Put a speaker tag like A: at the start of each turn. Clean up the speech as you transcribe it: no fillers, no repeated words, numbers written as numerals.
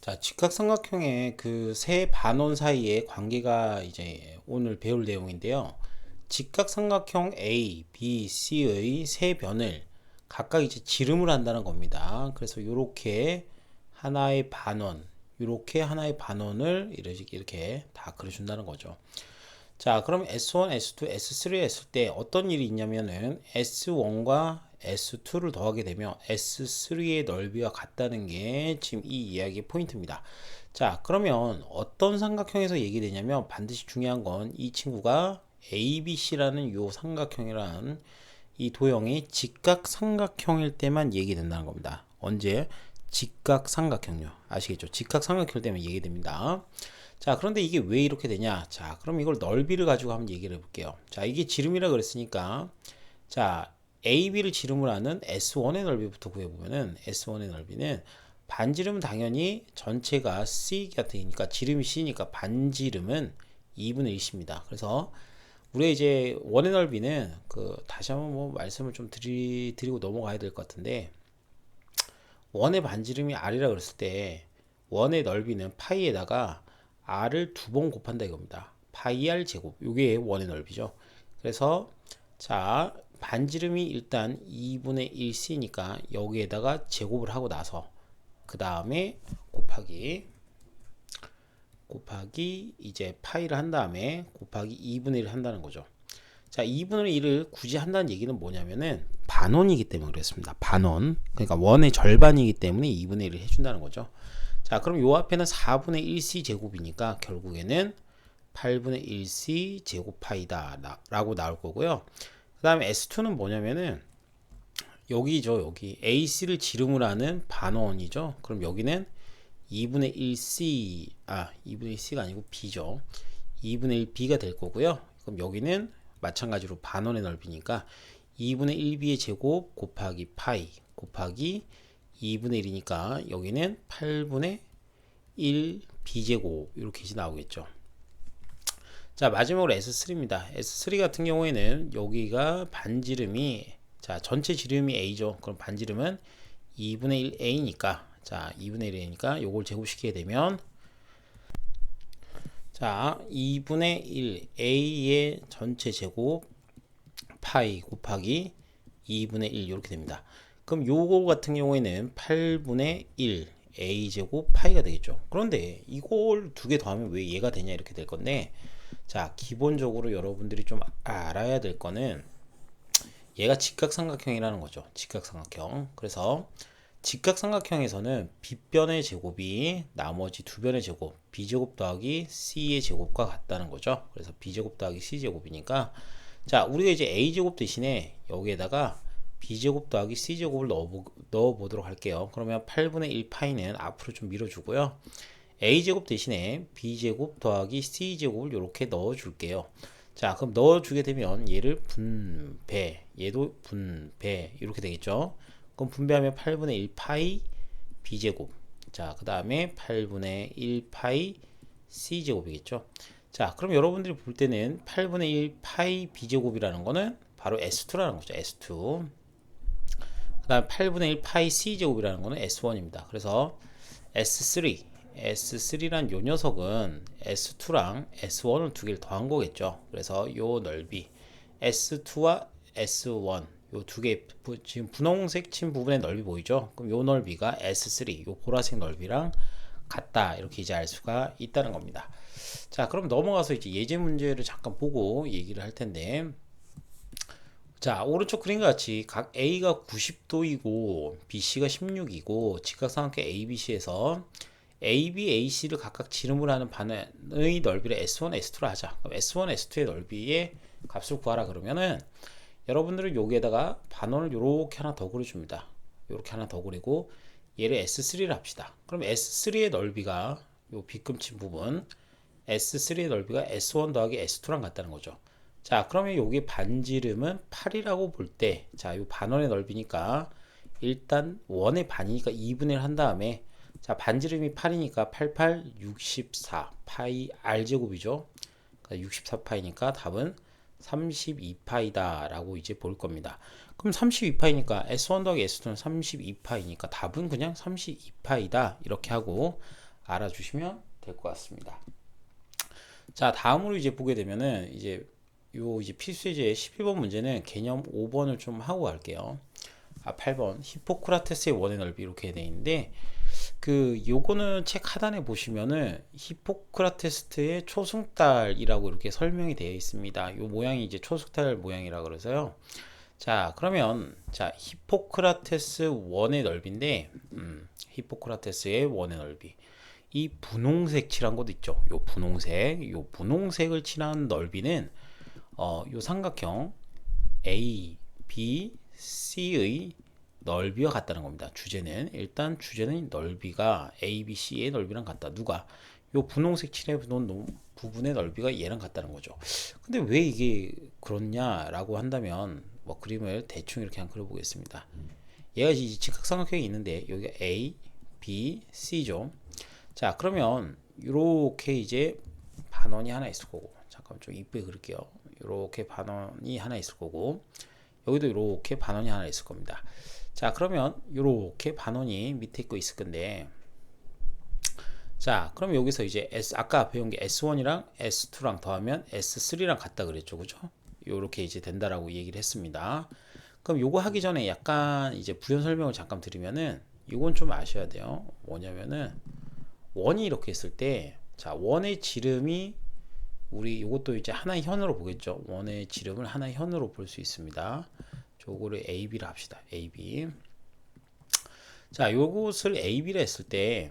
A: 자, 직각삼각형의 그 세 반원 사이의 관계가 이제 오늘 배울 내용인데요. 직각삼각형 A, B, C의 세 변을 각각 이제 지름을 한다는 겁니다. 그래서 이렇게 하나의 반원, 이렇게 하나의 반원을 이렇게 다 그려준다는 거죠. 자, 그럼 S1, S2, S3 했을 때 어떤 일이 있냐면은 S1과 S2를 더하게 되면 S3의 넓이와 같다는 게 지금 이 이야기의 포인트입니다. 자, 그러면 어떤 삼각형에서 얘기되냐면 반드시 중요한 건 이 친구가 ABC라는 요 삼각형이라는 이 도형이 직각삼각형일 때만 얘기된다는 겁니다. 언제? 직각삼각형요. 아시겠죠? 직각삼각형 때문에 얘기됩니다. 자, 그런데 이게 왜 이렇게 되냐? 자, 그럼 이걸 넓이를 가지고 한번 얘기를 해볼게요. 자, 이게 지름이라 그랬으니까, 자, AB를 지름을 하는 S1의 넓이부터 구해보면은, S1의 넓이는 반지름은 당연히 전체가 C가 되니까, 지름이 C니까 반지름은 2분의 1C입니다. 그래서, 우리가 이제 원의 넓이는, 다시 한번 뭐 말씀을 좀 드리고 넘어가야 될 것 같은데, 원의 반지름이 R이라 그랬을 때, 원의 넓이는 파이에다가 r을 두 번 곱한다 이겁니다. 파이 r 제곱. 이게 원의 넓이죠. 그래서 자, 반지름이 일단 2분의 1c니까 여기에다가 제곱을 하고 나서 그 다음에 곱하기 이제 파이를 한 다음에 곱하기 2분의 1을 한다는 거죠. 자, 2분의 1을 굳이 한다는 얘기는 뭐냐면은 반원이기 때문에 그랬습니다. 반원. 그러니까 원의 절반이기 때문에 2분의 1을 해준다는 거죠. 자, 그럼 요 앞에는 4분의 1c 제곱이니까 결국에는 8분의 1c 제곱 파이다 라고 나올 거고요. 그 다음에 S2는 뭐냐면은 여기죠. 여기 AC를 지름을 하는 반원이죠. 그럼 여기는 2분의 1c 2분의 1c가 아니고 B죠. 2분의 1B가 될 거고요. 그럼 여기는 마찬가지로 반원의 넓이니까 2분의 1B의 제곱 곱하기 파이 곱하기 2분의 1이니까 여기는 8분의 1 B제곱 이렇게 나오겠죠. 자, 마지막으로 S3입니다. S3 같은 경우에는 여기가 반지름이 자, 전체 지름이 A죠. 그럼 반지름은 2분의 1 A니까 자, 2분의 1 A니까 요걸 제곱시키게 되면 자, 2분의 1 A의 전체 제곱 파이 곱하기 2분의 1 이렇게 됩니다. 그럼 요거 같은 경우에는 8분의 1 a제곱 파이가 되겠죠. 그런데 이걸 두 개 더하면 왜 얘가 되냐 이렇게 될 건데, 자, 기본적으로 여러분들이 좀 알아야 될 거는 얘가 직각삼각형이라는 거죠. 직각삼각형. 그래서 직각삼각형에서는 빗변의 제곱이 나머지 두 변의 제곱 b제곱 더하기 c의 제곱과 같다는 거죠. 그래서 b제곱 더하기 c제곱이니까 자, 우리가 이제 a제곱 대신에 여기에다가 b제곱 더하기 c제곱을 넣어보도록 할게요. 그러면 8분의 1 파이는 앞으로 좀 밀어주고요. a제곱 대신에 b제곱 더하기 c제곱을 이렇게 넣어줄게요. 자, 그럼 넣어주게 되면 얘를 분배, 얘도 분배 이렇게 되겠죠. 그럼 분배하면 8분의 1 파이 b제곱. 자, 그 다음에 8분의 1 파이 c제곱이겠죠. 자, 그럼 여러분들이 볼 때는 8분의 1 파이 b제곱이라는 거는 바로 S2라는 거죠. S2. 그 다음 8분의 1 파이 c제곱이라는 거는 S1입니다. 그래서 S3란 요 녀석은 S2랑 S1을 두 개를 더한 거겠죠. 그래서 요 넓이 S2와 S1 요 두 개 지금 분홍색 친 부분의 넓이 보이죠? 그럼 요 넓이가 S3 요 보라색 넓이랑 같다 이렇게 이제 알 수가 있다는 겁니다. 자, 그럼 넘어가서 이제 예제 문제를 잠깐 보고 얘기를 할 텐데, 자, 오른쪽 그림과 같이 각 A가 90도이고 BC가 16이고 직각삼각형 ABC에서 AB, AC를 각각 지름을 하는 반의 넓이를 S1, S2로 하자. 그럼 S1, S2의 넓이의 값을 구하라 그러면은 여러분들은 여기에다가 반원을 이렇게 하나 더 그려줍니다. 이렇게 하나 더 그리고 얘를 S3를 합시다. 그럼 S3의 넓이가 요 빗금친 부분 S3의 넓이가 S1 더하기 S2랑 같다는 거죠. 자, 그러면 여기 반지름은 8이라고 볼 때, 자, 이 반원의 넓이니까 일단 원의 반이니까 2분의 1 한 다음에 자, 반지름이 8이니까 88, 64 파이 r제곱이죠. 64파이니까 답은 32파이다 라고 이제 볼 겁니다. 그럼 32파이니까 S1 더하기 S2는 32파이니까 답은 그냥 32파이다 이렇게 하고 알아주시면 될 것 같습니다. 자, 다음으로 이제 보게 되면은 이제 필수예제 11번 문제는 개념 5번을 좀 하고 갈게요. 8번 히포크라테스의 원의 넓이 이렇게 돼 있는데 요거는 책 하단에 보시면은 히포크라테스의 초승달이라고 이렇게 설명이 되어 있습니다. 요 모양이 이제 초승달 모양이라 그래서요. 자, 그러면 자, 히포크라테스 원의 넓이인데 히포크라테스의 원의 넓이. 이 분홍색 칠한 곳 있죠. 요 분홍색을 칠한 넓이는 요 삼각형 A, B, C의 넓이와 같다는 겁니다. 주제는 넓이가 A, B, C의 넓이랑 같다. 누가? 요 분홍색 칠해 놓은 부분의 넓이가 얘랑 같다는 거죠. 근데 왜 이게 그렇냐라고 한다면 뭐 그림을 대충 이렇게 한번 그려보겠습니다. 얘가 이제 직각삼각형이 있는데 여기가 A, B, C죠. 자, 그러면 이렇게 이제 반원이 하나 있을 거고, 잠깐 좀 이쁘게 그릴게요. 이렇게 반원이 하나 있을 거고, 여기도 이렇게 반원이 하나 있을 겁니다. 자, 그러면 이렇게 반원이 밑에 거 있을 건데, 자, 그럼 여기서 이제 아까 배운 게 S1이랑 S2랑 더하면 S3랑 같다 그랬죠, 그죠? 요렇게 이제 된다라고 얘기를 했습니다. 그럼 요거 하기 전에 약간 이제 부연 설명을 잠깐 드리면은, 이건 좀 아셔야 돼요. 뭐냐면은 원이 이렇게 있을 때, 자, 원의 지름이 우리 요것도 이제 하나의 현으로 보겠죠. 원의 지름을 하나의 현으로 볼 수 있습니다. 요거를 AB라 합시다. AB. 자, 요것을 AB라 했을 때